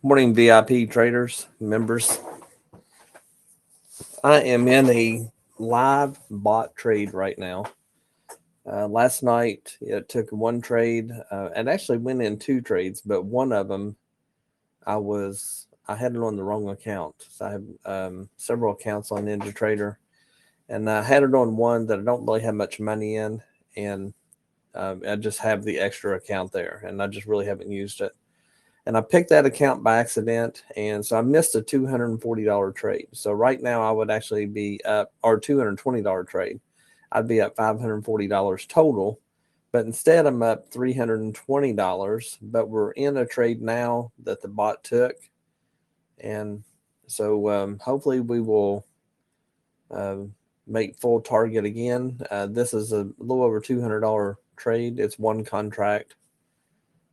Morning, VIP traders, members. I am in a live bot trade right now. Last night, it took one trade. It actually went in two trades, but one of them, I had it on the wrong account. So I have several accounts on NinjaTrader, and I had it on one that I don't really have much money in, and I just have the extra account there, and I just really haven't used it. And I picked that account by accident, and so I missed a $240 trade. So right now I would actually be up, or $220 trade. I'd be up $540 total, but instead I'm up $320. But we're in a trade now that the bot took, and so hopefully we will make full target again. This is a little over $200 trade. It's one contract,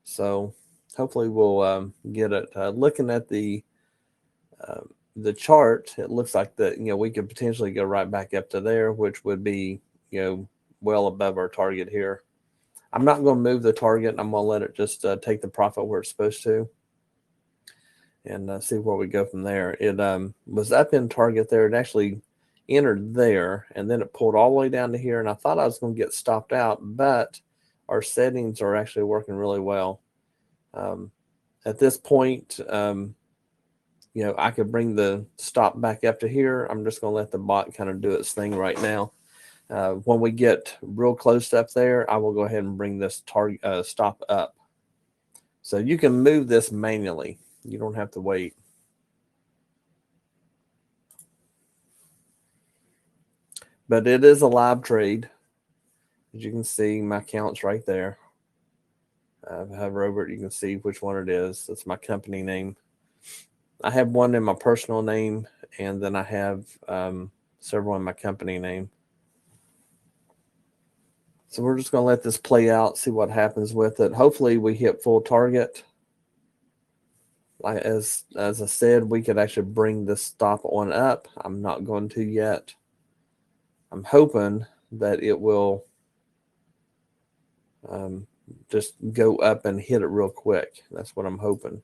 so hopefully we'll get it. Looking at the chart, it looks like that we could potentially go right back up to there, which would be well above our target here. I'm not going to move the target. I'm going to let it just take the profit where it's supposed to, and see where we go from there. It was up in target there. It actually entered there, and then it pulled all the way down to here, and I thought I was going to get stopped out, but our settings are actually working really well. At this point, I could bring the stop back up to here. I'm just going to let the bot kind of do its thing right now. When we get real close up there, I will go ahead and bring this target stop up. So you can move this manually. You don't have to wait. But it is a live trade. As you can see, my account's right there. Hover over it, you can see which one it is. That's my company name. I have one in my personal name, and then I have several in my company name. So we're just going to let this play out, see what happens with it. Hopefully we hit full target. Like as I said, we could actually bring this stop on up. I'm not going to yet. I'm hoping that it will just go up and hit it real quick. That's what I'm hoping.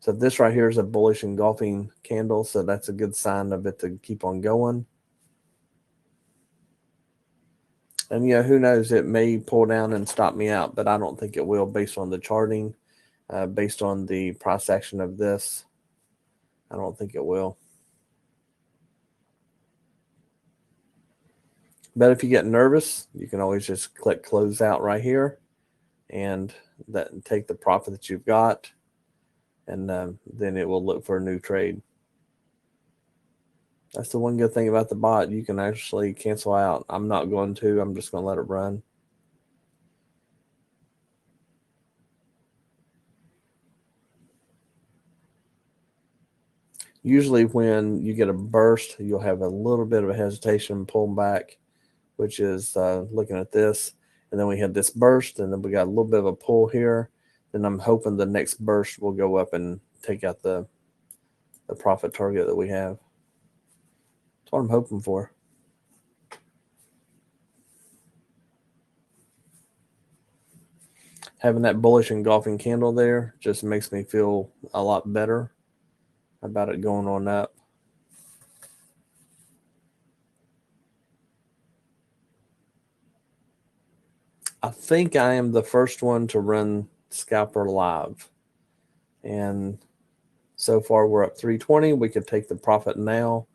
So this right here is a bullish engulfing candle, so that's a good sign of it to keep on going. And who knows, it may pull down and stop me out, but I don't think it will based on the charting, based on the price action of this. I don't think it will. But if you get nervous, you can always just click close out right here, and take the profit that you've got, and then it will look for a new trade. That's the one good thing about the bot. You can actually cancel out. I'm not going to. I'm just going to let it run. Usually when you get a burst, you'll have a little bit of a hesitation, pull back, which is looking at this. And then we had this burst, and then we got a little bit of a pull here. Then I'm hoping the next burst will go up and take out the profit target that we have. That's what I'm hoping for. Having that bullish engulfing candle there just makes me feel a lot better about it going on up. I think I am the first one to run Scalper live. And so far we're up 320. We could take the profit now,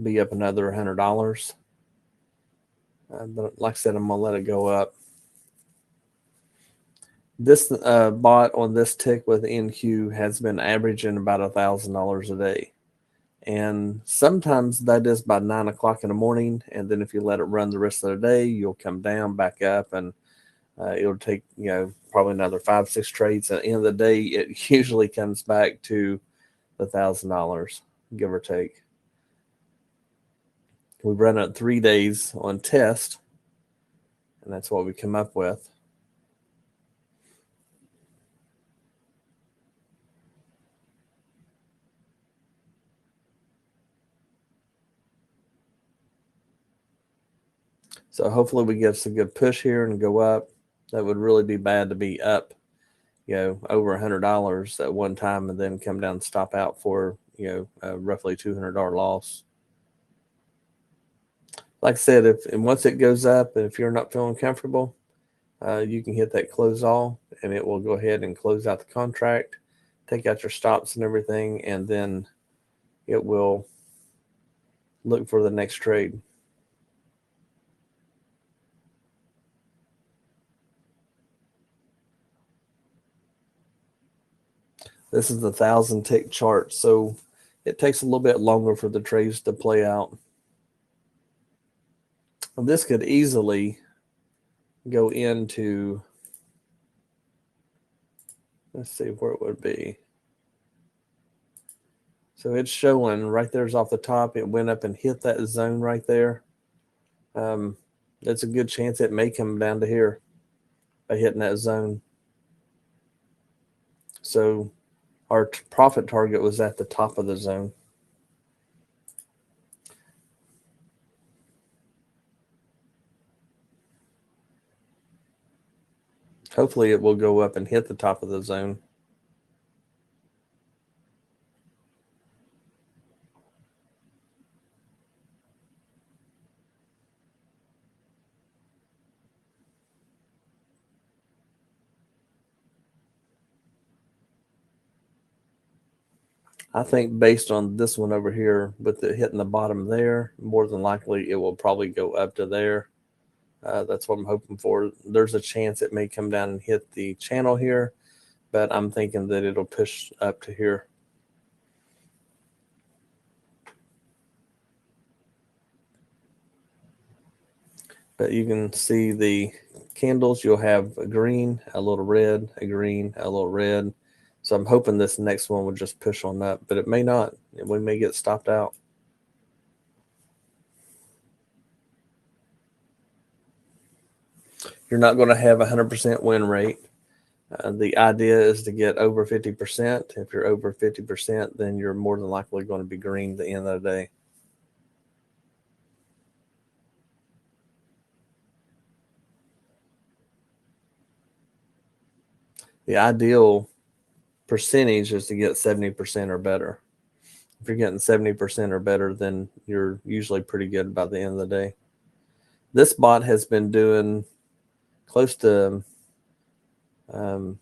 be up another $100. But like I said, I'm going to let it go up. This bot on this tick with NQ has been averaging about $1,000 a day. And sometimes that is by 9 o'clock in the morning. And then if you let it run the rest of the day, you'll come down, back up, and it'll take, probably another 5-6 trades. At the end of the day, it usually comes back to the $1,000, give or take. We run it 3 days on test, and that's what we come up with. So hopefully we get some good push here and go up. That would really be bad to be up over $100 at one time and then come down and stop out for, a roughly $200 loss. Like I said, and once it goes up, and if you're not feeling comfortable, you can hit that close all, and it will go ahead and close out the contract, take out your stops and everything, and then it will look for the next trade. This is the 1,000 tick chart, so it takes a little bit longer for the trades to play out. This could easily go into, let's see where it would be. So it's showing right there's off the top. It went up and hit that zone right there. That's a good chance it may come down to here by hitting that zone. So our profit target was at the top of the zone. Hopefully it will go up and hit the top of the zone. I think based on this one over here, with it hitting the bottom there, more than likely it will probably go up to there. That's what I'm hoping for. There's a chance it may come down and hit the channel here, but I'm thinking that it'll push up to here. But you can see the candles. You'll have a green, a little red, a green, a little red. So I'm hoping this next one will just push on up, but it may not. We may get stopped out. You're not going to have 100% win rate. The idea is to get over 50%. If you're over 50%, then you're more than likely going to be green at the end of the day. The ideal percentage is to get 70% or better. If you're getting 70% or better, then you're usually pretty good by the end of the day. This bot has been doing close to around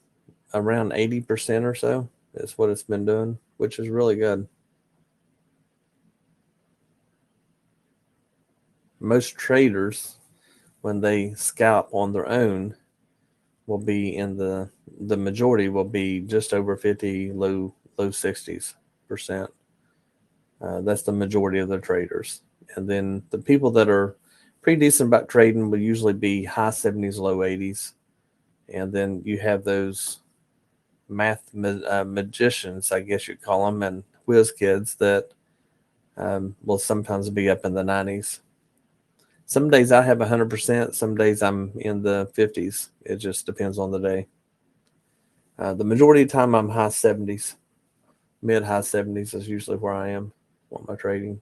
80% or so is what it's been doing, which is really good. Most traders, when they scalp on their own, will be in the majority will be just over 50, low 60s%. That's the majority of the traders. And then the people that are pretty decent about trading will usually be high 70s, low 80s. And then you have those math magicians, I guess you'd call them, and whiz kids that will sometimes be up in the 90s. Some days I have 100%. Some days I'm in the 50s. It just depends on the day. The majority of the time I'm high 70s. Mid high 70s is usually where I am on my trading.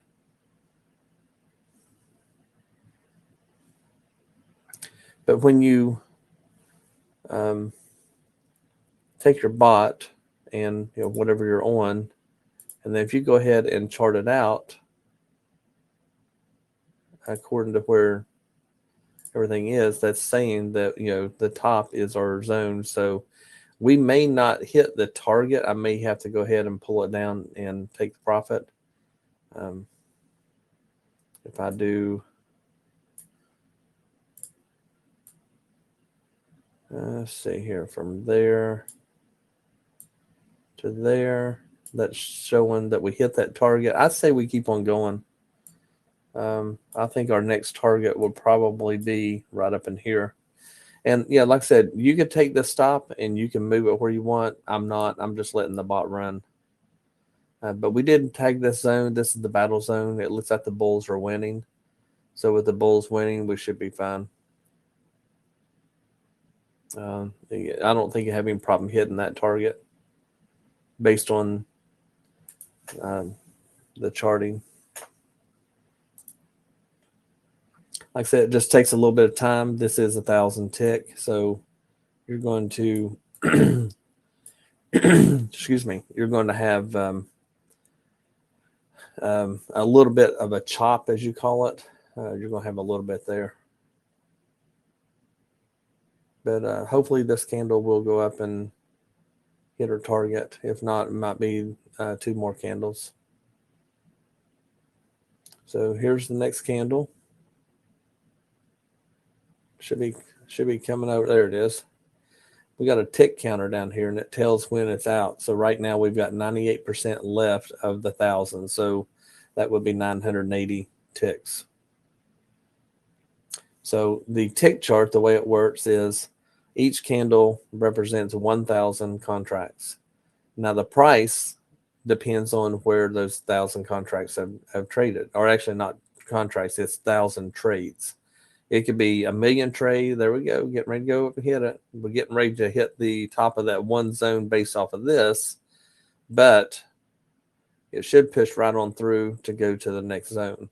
But when you take your bot and whatever you're on, and then if you go ahead and chart it out according to where everything is, that's saying that the top is our zone. So we may not hit the target. I may have to go ahead and pull it down and take the profit. If I do, let's see here, from there to there, that's showing that we hit that target. I say we keep on going. I think our next target will probably be right up in here. And yeah, like I said, you could take this stop and you can move it where you want. I'm not. I'm just letting the bot run. But we did tag this zone. This is the battle zone. It looks like the bulls are winning. So with the bulls winning, we should be fine. I don't think you have any problem hitting that target based on the charting. Like I said, it just takes a little bit of time. This is 1,000 tick, so you're going to excuse me, you're going to have a little bit of a chop, as you call it. You're going to have a little bit there. But hopefully this candle will go up and hit our target. If not, it might be 2 more candles. So here's the next candle. Should be coming over. There it is. We got a tick counter down here, and it tells when it's out. So right now we've got 98% left of the 1,000. So that would be 980 ticks. So the tick chart, the way it works is each candle represents 1,000 contracts. Now the price depends on where those 1,000 contracts have traded, or actually not contracts, it's 1,000 trades. It could be 1,000,000 trade. There we go. Getting ready to go up and hit it. We're getting ready to hit the top of that one zone based off of this, but it should push right on through to go to the next zone.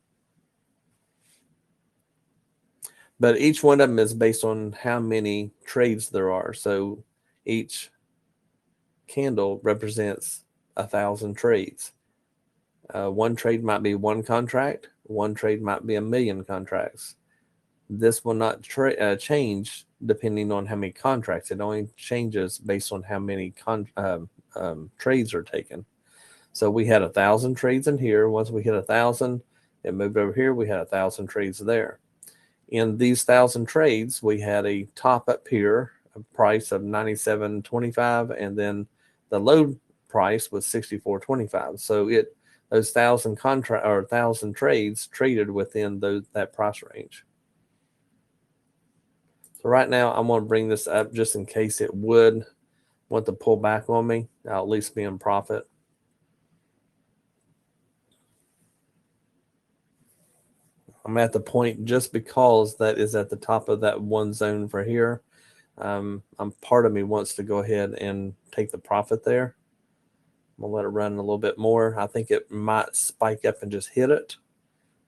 But each one of them is based on how many trades there are. So each candle represents 1,000 trades. One trade might be 1 contract. One trade might be 1,000,000 contracts. This will not change depending on how many contracts. It only changes based on how many trades are taken. So we had 1,000 trades in here. Once we hit 1,000, it moved over here. We had 1,000 trades there. In these 1,000 trades, we had a top up here, a price of 97.25, and then the low price was 64.25. So those 1,000 contract or 1,000 trades traded within that price range. So right now, I'm going to bring this up just in case it would want to pull back on me. I'll at least be in profit. I'm at the point just because that is at the top of that one zone for here. Part of me wants to go ahead and take the profit there. I'm going to let it run a little bit more. I think it might spike up and just hit it.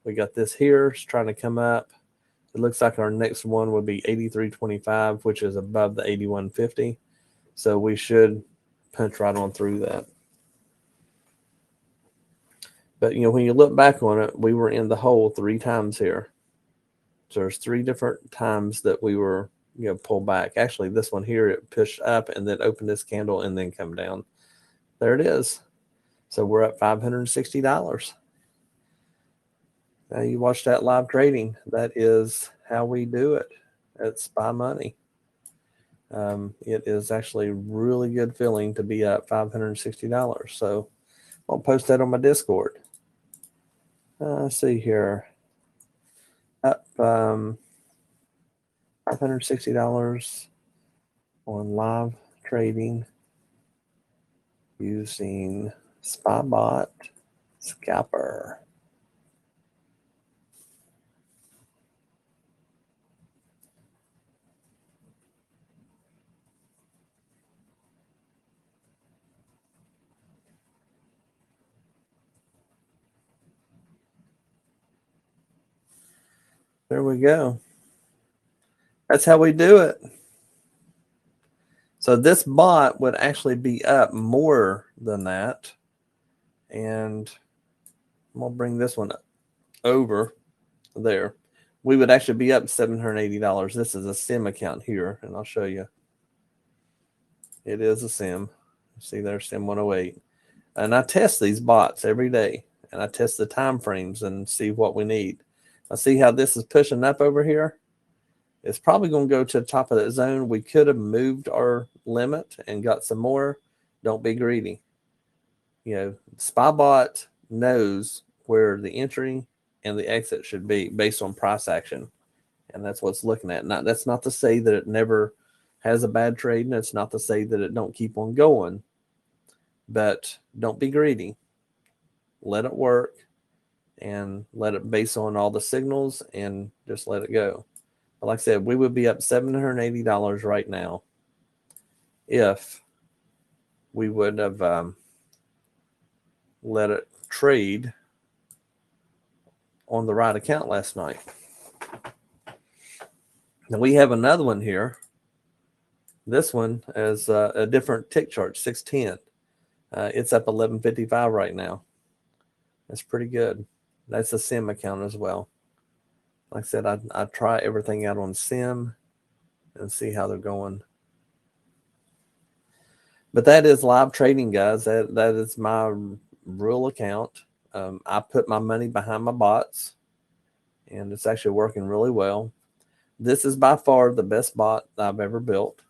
We got this here. It's trying to come up. It looks like our next one would be 83.25, which is above the 81.50. So we should punch right on through that. But, when you look back on it, we were in the hole 3 times here. So there's 3 different times that we were, pulled back. Actually, this one here, it pushed up and then opened this candle and then come down. There it is. So we're at $560. Now you watch that live trading. That is how we do it at Spy Money. It is actually a really good feeling to be at $560. So I'll post that on my Discord. Let's see here. Up $560 on live trading using SpyBot Scalper. There we go. That's how we do it. So this bot would actually be up more than that. And I'm going to bring this one over there. We would actually be up $780. This is a sim account here, and I'll show you. It is a sim. See there, sim 108. And I test these bots every day, and I test the time frames and see what we need. I see how this is pushing up over here. It's probably going to go to the top of that zone. We could have moved our limit and got some more. Don't be greedy. SpyBot knows where the entry and the exit should be based on price action. And that's what's looking at. That's not to say that it never has a bad trade, and it's not to say that it don't keep on going. But don't be greedy. Let it work and let it base on all the signals and just let it go. But like I said, we would be up $780 right now if we would have let it trade on the right account last night. Now we have another one here This one is a different tick chart, 610. It's up 1155 right now. That's pretty good. That's a sim account as well. Like I said, I try everything out on sim and see how they're going. But that is live trading, guys. That is my real account. I put my money behind my bots, and it's actually working really well. This is by far the best bot I've ever built.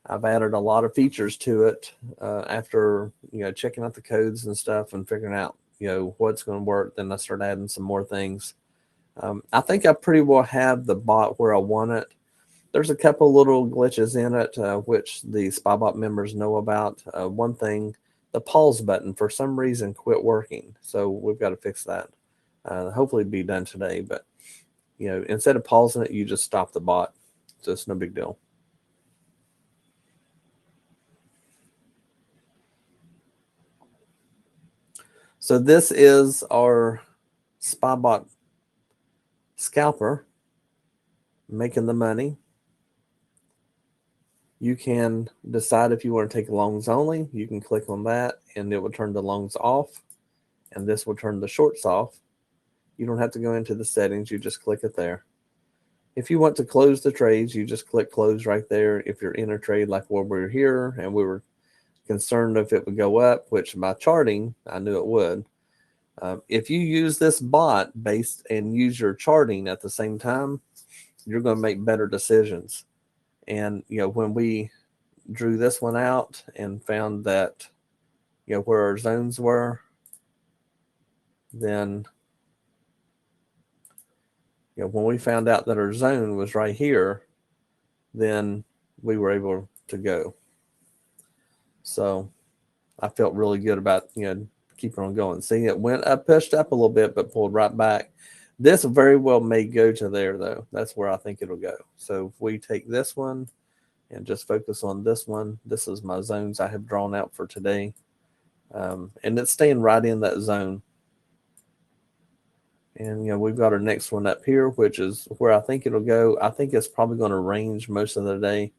I've added a lot of features to it after checking out the codes and stuff and figuring out what's going to work. Then I start adding some more things. I think I pretty well have the bot where I want it. There's a couple little glitches in it, which the SpyBot members know about. One thing, the pause button for some reason quit working. So we've got to fix that. Hopefully be done today. But, instead of pausing it, you just stop the bot. So it's no big deal. So this is our SpyBot Scalper, making the money. You can decide if you want to take longs only. You can click on that and it will turn the longs off, and this will turn the shorts off. You don't have to go into the settings. You just click it there. If you want to close the trades, you just click close right there. If you're in a trade like where we're here and we were concerned if it would go up, which by charting, I knew it would. If you use this bot based and use your charting at the same time, you're going to make better decisions. And, when we drew this one out and found that, where our zones were, then, when we found out that our zone was right here, then we were able to go. So I felt really good about, keeping on going. See, it went up, pushed up a little bit, but pulled right back. This very well may go to there, though. That's where I think it'll go. So if we take this one and just focus on this one, this is my zones I have drawn out for today. And it's staying right in that zone. And, we've got our next one up here, which is where I think it'll go. I think it's probably going to range most of the day.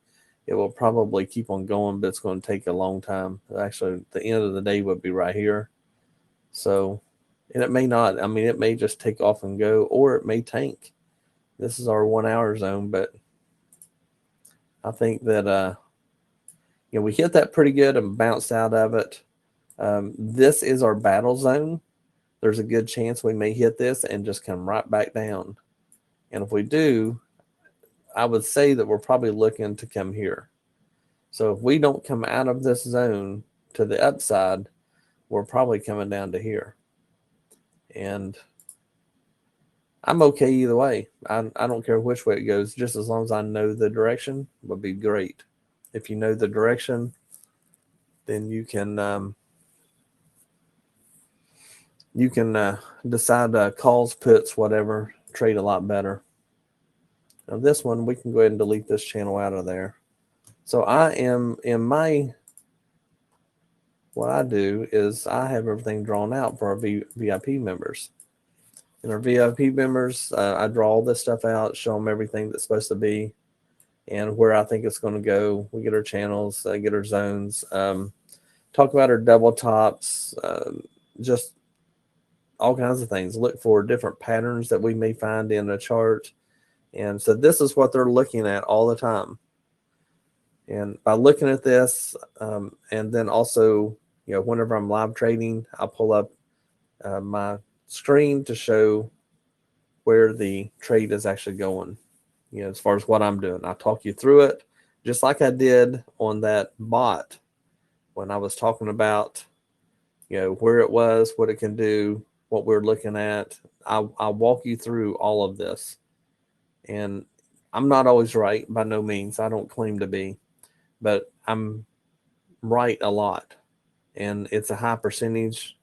It will probably keep on going, but it's going to take a long time. Actually, the end of the day would be right here. So, and it may not. I mean, it may just take off and go, or it may tank. This is our 1 hour zone, but I think that, we hit that pretty good and bounced out of it. This is our battle zone. There's a good chance we may hit this and just come right back down. And if we do, I would say that we're probably looking to come here. So if we don't come out of this zone to the upside, we're probably coming down to here. And I'm okay either way. I don't care which way it goes, just as long as I know the direction would be great. If you know the direction, then you can decide calls, puts, whatever, trade a lot better. Now this one, we can go ahead and delete this channel out of there. So I am in what I do is I have everything drawn out for our VIP members. And our VIP members, I draw all this stuff out, show them everything that's supposed to be and where I think it's going to go. We get our channels, get our zones, talk about our double tops, just all kinds of things. Look for different patterns that we may find in a chart. And so this is what they're looking at all the time. And by looking at this, and then also, whenever I'm live trading, I'll pull up my screen to show where the trade is actually going, as far as what I'm doing. I'll talk you through it, just like I did on that bot when I was talking about, where it was, what it can do, what we're looking at. I'll walk you through all of this. And I'm not always right, by no means. I don't claim to be, but I'm right a lot. And it's a high percentage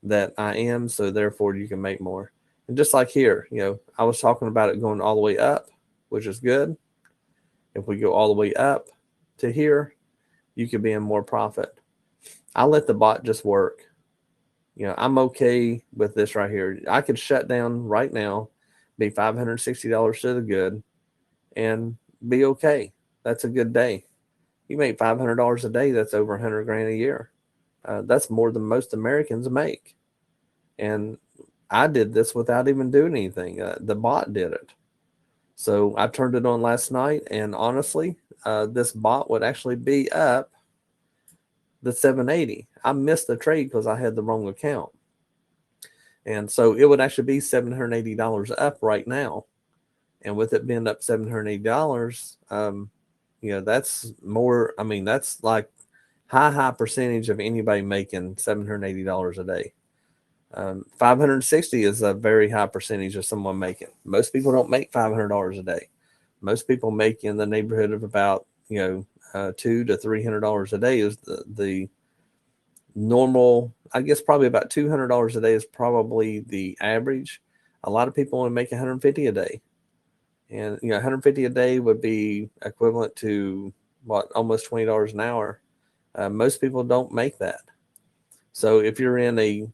that I am, so therefore you can make more. And just like here, I was talking about it going all the way up, which is good. If we go all the way up to here, you could be in more profit. I let the bot just work. I'm okay with this right here. I could shut down right now, be $560 to the good, and be okay. That's a good day. You make $500 a day. That's over 100 grand a year. That's more than most Americans make. And I did this without even doing anything. The bot did it. So I turned it on last night, and honestly, this bot would actually be up the 780. I missed the trade because I had the wrong account. And so it would actually be $780 up right now. And with it being up $780, that's more. I mean, that's like high percentage of anybody making $780 a day. 560 is a very high percentage of someone making. Most people don't make $500 a day. Most people make in the neighborhood of about $200 to $300 a day is the normal. I guess probably about $200 a day is probably the average. A lot of people only make 150 a day, and 150 a day would be equivalent to what, almost $20 an hour. Most people don't make that. So if you're in a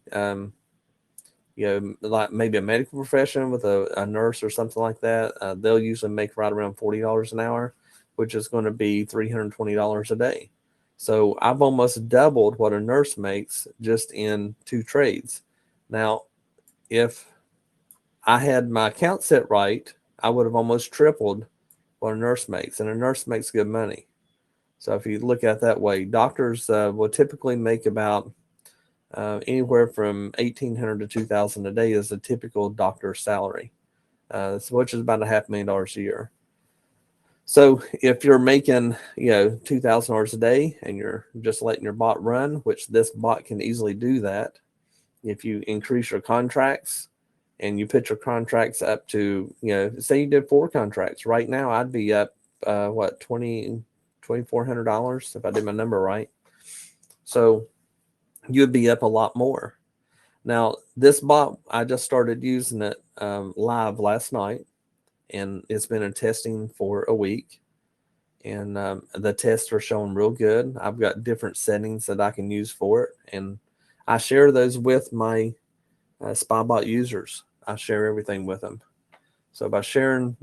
like maybe a medical profession with a nurse or something like that, they'll usually make right around $40 an hour, which is going to be $320 a day. So I've almost doubled what a nurse makes just in 2 trades. Now, if I had my account set right, I would have almost tripled what a nurse makes, and a nurse makes good money. So if you look at it that way, doctors will typically make about anywhere from $1,800 to $2,000 a day is a typical doctor's salary, which is about $500,000 a year. So if you're making, $2,000 a day and you're just letting your bot run, which this bot can easily do that, if you increase your contracts and you put your contracts up to, say you did 4 contracts right now, I'd be up $2,400 if I did my number right. So you'd be up a lot more. Now, this bot, I just started using it live last night, and it's been in testing for a week. And the tests are showing real good. I've got different settings that I can use for it, and I share those with my SpyBot users. I share everything with them. So by sharing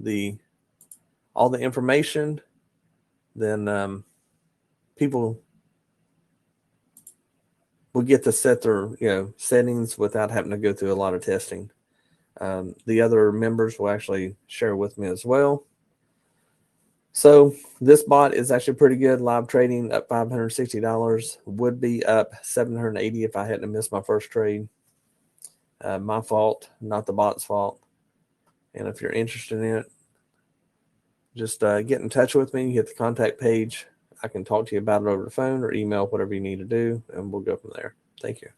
all the information, then people will get to set their settings without having to go through a lot of testing. The other members will actually share with me as well. So this bot is actually pretty good. Live trading up $560, would be up $780 if I hadn't missed my first trade. My fault, not the bot's fault. And if you're interested in it, just get in touch with me. Hit the contact page. I can talk to you about it over the phone or email, whatever you need to do, and we'll go from there. Thank you.